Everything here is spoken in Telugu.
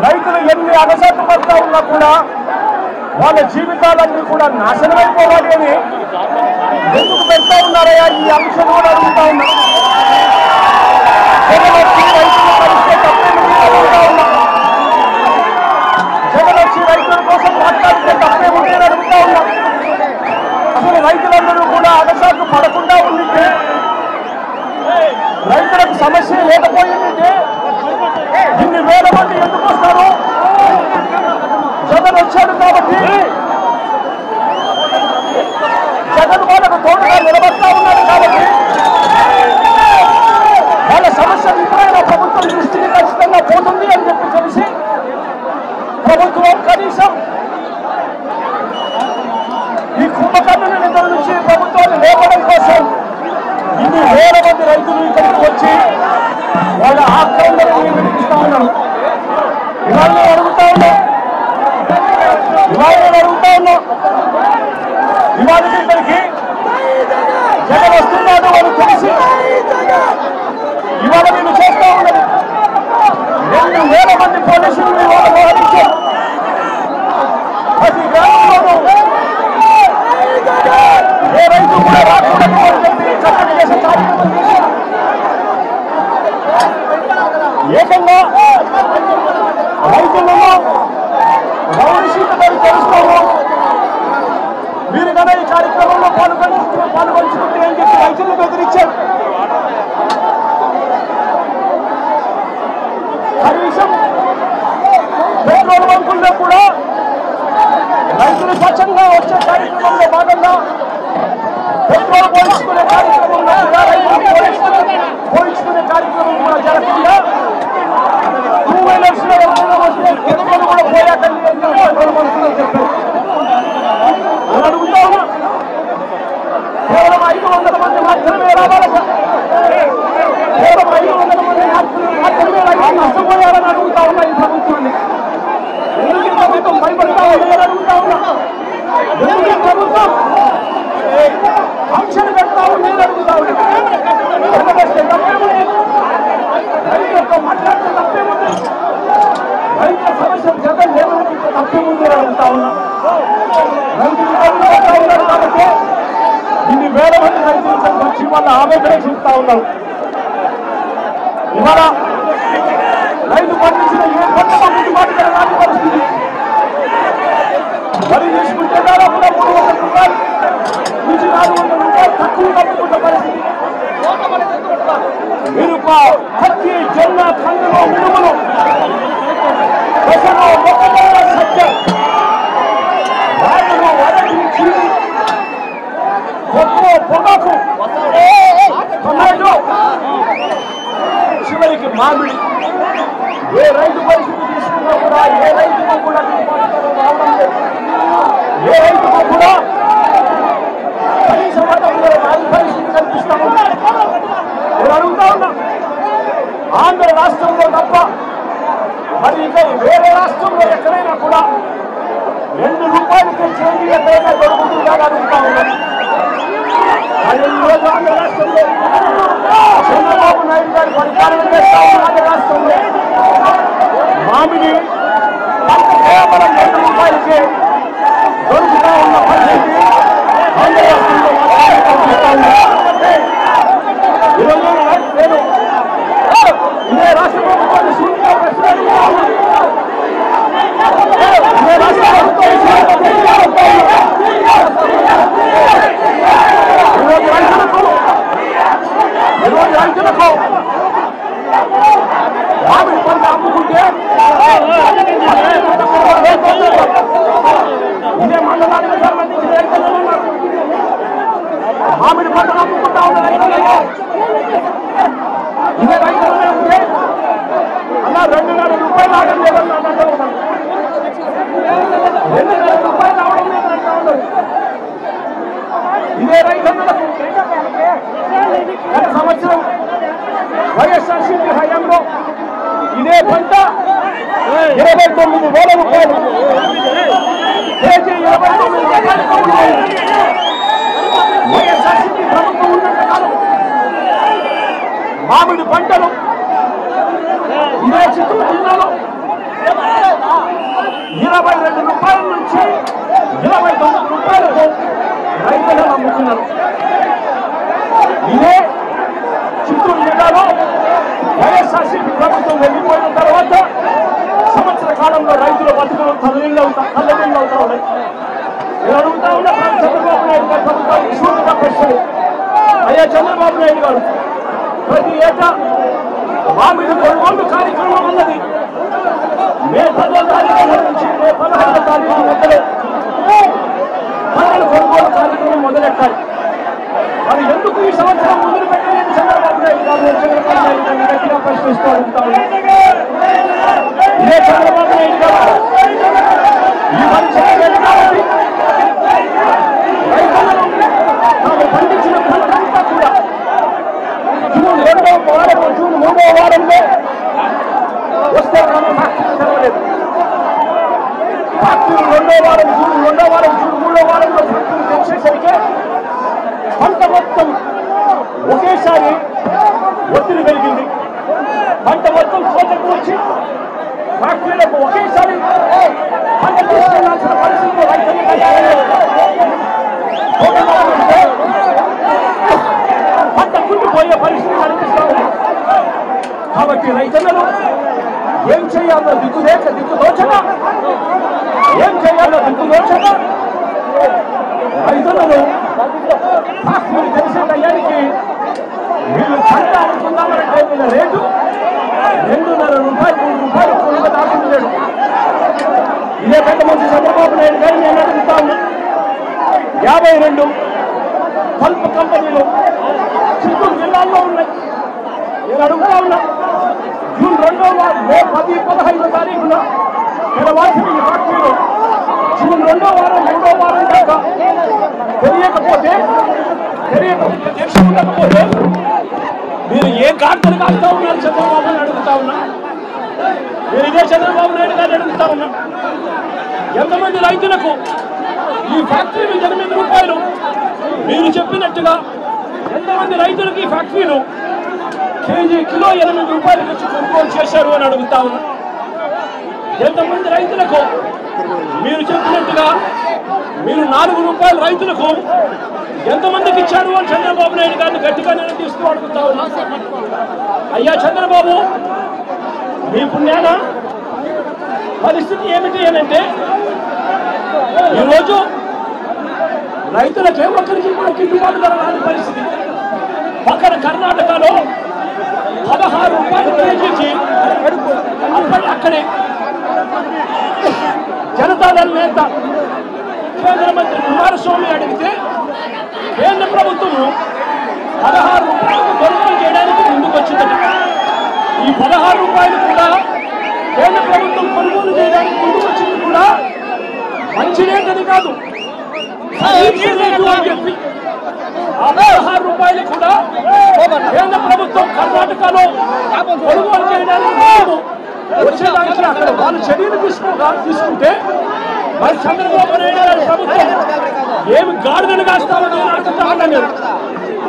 రైతులు ఎన్ని అగసాట్లు పడుతూ ఉన్నా కూడా వాళ్ళ జీవితాలన్నీ కూడా నాశనమైపోవాలి అని ఎందుకు పెడతా ఉన్నారయ్యా? ఈ అంశం కూడా అడుగుతా ఉన్నా. జగన్ వచ్చి రైతులు కలిస్తే తప్పేమిటి అడుగుతా ఉన్నా. జగన్ వచ్చి రైతుల కోసం మాట్లాడితే తప్పేమిటి అని అడుగుతా ఉన్నా. అసలు రైతులందరూ కూడా అగసాట్లు పడకుండా ఉండింది, రైతులకు సమస్య లేకపోయిందంటే ఇన్ని వేల మంది ఎందుకు వస్తారు? జగన్ వచ్చాడు కాబట్టి జగన్ వాళ్ళకు తోడుగా నిలబడతా ఉన్నాడు కాబట్టి వాళ్ళ సమస్య ఇప్పుడైనా ప్రభుత్వం దృష్టికి ఖచ్చితంగా పోతుంది అని చెప్పి తెలిసి ప్రభుత్వం కనీసం ఈ కుంభకర్ణుల నిధుల నుంచి ప్రభుత్వాన్ని లేపడం కోసం ఇన్ని వేల మంది రైతులు ఇక్కడికి వచ్చి వాళ్ళ ఆక్రమణను వినిపిస్తా ఉన్నారు. ఇవాళ నేను అడుగుతా ఉన్నా, ఇవాళ ఇక్కడికి జగన్ వస్తున్నాడు అని తెలిసి ఇవాళ నేను చేస్తా ఉన్నది 2,000 మంది పోలీసులు ఇవాళ మోహరించారు. ప్రతి గ్రామంలోనూ ఏ రైతు కూడా రాకూడదు అని చెప్పి కట్టడి చేసే కార్యక్రమం చేశారు. ఏకంగా రైతులను రౌడీషీట్లను తెలుస్తాము, మీరు కదా ఈ కార్యక్రమంలో పాల్గొంచుకుంటే అని చెప్పి రైతులను బెదిరించారు. కనీసం పెట్రోల్ బంకుల్లో కూడా రైతులు స్వచ్ఛంగా వచ్చే కార్యక్రమంలో భాగంగా పెట్రోల్ పోయించుకునే కార్యక్రమంలో కూడా రైతులు పోయించుకునే కార్యక్రమం కూడా జరగకుండా 2 వీలర్స్ లో వస్తే పెట్రోల్ కూడా పోయాకండి అని పెట్రోల్ బంకుల్లో చెప్పారు. నేను అడుగుతా ఉన్నా, కేవలం 500 మంది మాత్రమే రావాలట, కేవలం 500 మంది మాత్రమే రైతులు నష్టపోయారని అడుగుతా ఉన్నా ఈ ప్రభుత్వాన్ని. ఎందుకు ఈ ప్రభుత్వం భయపడతా ఉన్నాయని అడుగుతా ఉన్నా. ఎందుకు ఈ ప్రభుత్వం ఆంక్షలు పెడతా ఉన్నాయని అడుగుతా ఉన్నా. వస్తే తప్పేముంది? రైతులతో మాట్లాడితే తప్పేముంది? రైతుల సమస్య జగన్ లేవనెత్తితే తప్పేముంది అని అడుగుతా ఉన్నా. రైతులు పడుతూ ఉన్నారు కాబట్టి ఇన్ని వేల మంది రైతులు వచ్చి వాళ్ళ ఆవేదన చూపుతా ఉన్నారు. ఇవాళ రైతు పండించిన ఏ పంట గిట్టుబాటు ధర రాని పరిస్థితి. వరి తీసుకుంటే దాదాపుగా 300 రూపాయలు నుంచి 400 రూపాయలు తక్కువ తప్పుకున్న పరిస్థితి. మిరప, పత్తి, జొన్న, కందులు, మినుములు, పెసలు, మొక్కజొన్న, సజ్జ, రాగులు, అరటి, చీని, కొత్త, పొగాకు, టొమాటో, చివరికి మామిడి. ఏ రైతు పరిస్థితి తీసుకున్నా కూడా ఏ రైతుకు కూడా రావడం లేదు. ఏ రైతుకు కూడా కనీస మతంలో పరిస్థితి కల్పిస్తాము. నేను అడుగుతా ఉన్నా, ఆంధ్ర రాష్ట్రంలో తప్ప మరి ఇక వేరే రాష్ట్రంలో ఎక్కడైనా కూడా 2 రూపాయలకి చేంజ్ ఎక్కడైనా దొరుకుతుందా అని అడుగుతా ఉన్నాను. కానీ ఈరోజు ఆంధ్ర రాష్ట్రంలో చంద్రబాబు నాయుడు గారి పరిపాలన చేస్తా ఉన్న ఆంధ్ర రాష్ట్రంలో మామిడి కేవలం 2 రూపాయలకి దొరుకుతా ఉన్న పరిస్థితి ఆంధ్ర రాష్ట్రంలో కనిపిస్తా ఉంది. ఈరోజు నేను ఇదే రాష్ట్ర ప్రభుత్వాన్ని సూటిగా ప్రశ్న అడుగుతా ఉన్నా. ఇదే రాష్ట్ర ప్రభుత్వాన్ని సూటిగా ప్రశ్న అడుగుతా ఉన్నా. ఈరోజు రైతులకు మామిడి పంట అమ్ముకుంటే ఇదే మండలానికి సంబంధించిన రైతులు ఉన్నారు. మామిడి పంటను అమ్ముకుంటా ఉన్న రైతులలో ఇదే రైతులనే ఉంటే అలా 2,500 రూపాయలు రావడం లేదని అంటూ ఉన్నారు. 2,500 రూపాయలు రావడం లేదని అంటూ ఉన్నారు. ఇదే రైతులకు గత సంవత్సరం వైఎస్ఆర్సీపీ హయాంలో ఇదే పంట 29,000 రూపాయలు, కేజీ 29,000 రూపాయలు. వైఎస్ఆర్సీపీ ప్రభుత్వం ఉన్నంత కాలం మామిడి పంటలు ఇదే చిత్తూరు జిల్లాలో నుంచి 29 రూపాయలకు రైతులను అమ్ముతున్నారు. ఇదే చిత్తూరు జిల్లాలో వైఎస్ఆర్సీపీ ప్రభుత్వం వెళ్ళిపోయిన తర్వాత సంవత్సర కాలంలో రైతుల బతుకులు తల్లడిల్లవుతా ఉన్నాయి. నేను అడుగుతా ఉన్నా చంద్రబాబు నాయుడు గారి ప్రభుత్వానికి సూటిగా ప్రశ్నలు. అయ్యా చంద్రబాబు నాయుడు గారు, ప్రతి ఏటా మామిడి కొనుగోలు కార్యక్రమం ఉన్నది. మే 10వ తారీఖు నుంచి మే 15వ తారీఖు మొదలు పంటల కొనుగోలు కార్యక్రమం మొదలెట్టాలి. మరి ఎందుకు ఈ సంవత్సరం మొదలు పెట్టలేదు చంద్రబాబు నాయుడు గారు? చంద్రబాబు నాయుడు గారిని గట్టిగా ప్రశ్నిస్తూ ఉంటారు. ఇదే చంద్రబాబు నాయుడు గారు ఈ పని చేయలేదు కాబట్టి రైతులను తాము పండించిన పంటంతా కూడా జూన్ 2వ వారం జూన్ 3వ వారంలో వస్తే మనం ఫ్యాక్టరీ తెరవలేదు. ఫ్యాక్టరీ 2వ వారం జూన్ 2వ వారం జూన్ 3వ వారంలో ఫ్యాక్టరీ తెచ్చేసరికి పంట మొత్తం ఒకేసారి ఒత్తిడి పెరిగింది. పంట మొత్తం కోతకు వచ్చి ఫ్యాక్టరీలకు ఒకేసారి పంట తీసుకెళ్లాల్సిన పరిస్థితులు రైతులు పంట కుండిపోయే పరిస్థితి కనిపిస్తా ఉంది. కాబట్టి రైతులను ఏం చేయాలో దిక్కుదోచగా ఏం చేయాలో దిక్కుదోచగా రైతులను ఫ్యాక్టరీ తెలిసే టయానికి వీళ్ళు పంట అనుకుందామంటే వీళ్ళ రేటు 2.5 రూపాయలు 3 రూపాయలు కొనుగోలు దాచుతున్నాడు. ఇదే పెద్ద మంచి చంద్రబాబు నాయుడు గారిని నేను అడుగుతా ఉన్నా. 52 పల్ప్ కంపెనీలు చిత్తూరు జిల్లాల్లో ఉన్నాయి. నేను అడుగుతా ఉన్నా, జూన్ 2వ వారం మే 10, 15 తారీఖున తెరవాల్సిన ఈ ఫ్యాక్టరీలో జూన్ 2వ వారం 3వ వారం దాకా తెలియకపోతే ఉండకపోతే మీరు ఏ గార్తలు కాస్తా ఉన్నారు చంద్రబాబు నాయుడు అడుగుతా ఉన్నా. నేను ఇదే చంద్రబాబు నాయుడు గారిని అడుగుతా ఉన్నా. ఎంతమంది రైతులకు ఈ ఫ్యాక్టరీలు 8 రూపాయలు మీరు చెప్పినట్టుగా ఎంతమంది రైతులకు ఈ ఫ్యాక్టరీలు కిలో 8 రూపాయలకు వచ్చి కొనుగోలు చేశారు అని అడుగుతా ఉన్నా. ఎంతమంది రైతులకు మీరు చెప్పినట్టుగా మీరు 4 రూపాయలు రైతులకు ఎంతమందికి ఇచ్చారు అని చంద్రబాబు నాయుడు గారిని గట్టిగా నేను తీస్తూ అడుగుతా ఉన్నా. అయ్యా చంద్రబాబు, మీ పుణ్యాన పరిస్థితి ఏమిటి అనంటే ఈరోజు రైతులకే ఒక్కరికి కూడా గిట్టుబాటు ధర రాని పరిస్థితి. పక్కన కర్ణాటకలో 16 రూపాయలు కేజీకి అక్కడే జనతాదళ నేత కేంద్ర మంత్రి కుమారస్వామి అడిగితే కేంద్ర ప్రభుత్వం 16 రూపాయలకు కొనుగోలు చేయడానికి ముందుకు వచ్చిందట. ఈ 16 రూపాయలు కూడా కేంద్ర ప్రభుత్వం కొనుగోలు చేయడానికి ముందుకు వచ్చింది కూడా మంచి రేటని కాదు, అని చెప్పి ఆ 16 రూపాయలు కూడా కేంద్ర ప్రభుత్వం కర్ణాటకలో కొనుగోలు చేయడానికి వచ్చేదానికి అక్కడ వాళ్ళు చర్యలు తీసుకుంటే మరి చంద్రబాబు నాయుడు గారి ప్రభుత్వం ఏమి గాడిదలు కాస్తామని అడుగుతా ఉన్నాను.